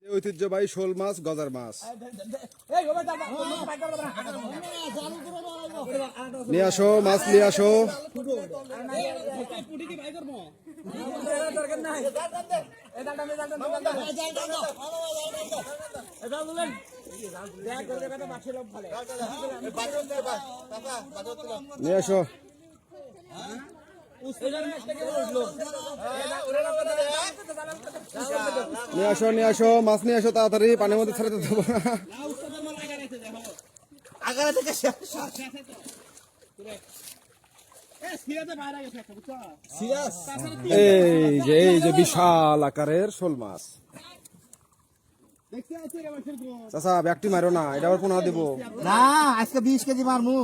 ঐতিহ্যবাহী শোল মাছ, গজার মাছ নিয়ে আসো, মাছ নিয়ে আসো। নিয়ে আসো, নিয়ে আসো, নিয়ে আসো, মাছ নিয়ে আসো তাড়াতাড়ি, পানির মধ্যে ছেড়ে দেবো না। এই যে বিশাল আকারের শোল মাছ। চাচা ব্যাগটি মারো না, এটা আবার পুনা দিব না, আজকে 20 কেজি মারমু।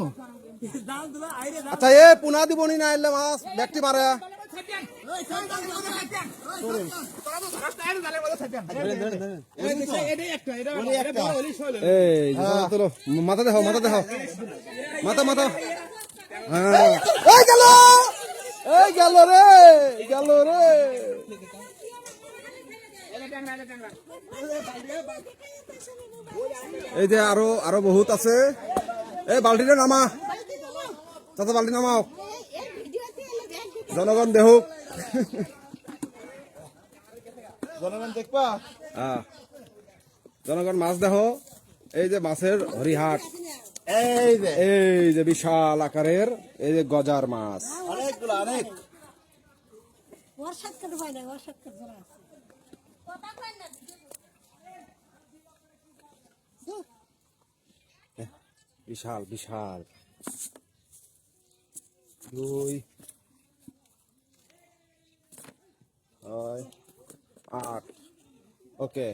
আচ্ছা এ পুনা দিব নি না এলে মাছ ব্যাগটি মারে। এই তোলো, মাথা দেখাও, মাথা দেখাও, মাথা মাথা। হ্যাঁ এই গেল, এই গেল রে, গেল রে। এই যে আরো আরো বহুত আছে। এই বালতিটা নামা চাচা, বালতি নামাও, জনগণ দেখুক, জনগণ দেখবা। জনগণ মাছ দেখো। এই যে মাছের হরিহাট, এই যে বিশাল আকারের এই যে গজার মাছ। অনেকগুলো, অনেক। বিশাল বিশাল। 2 6 8 ওকে।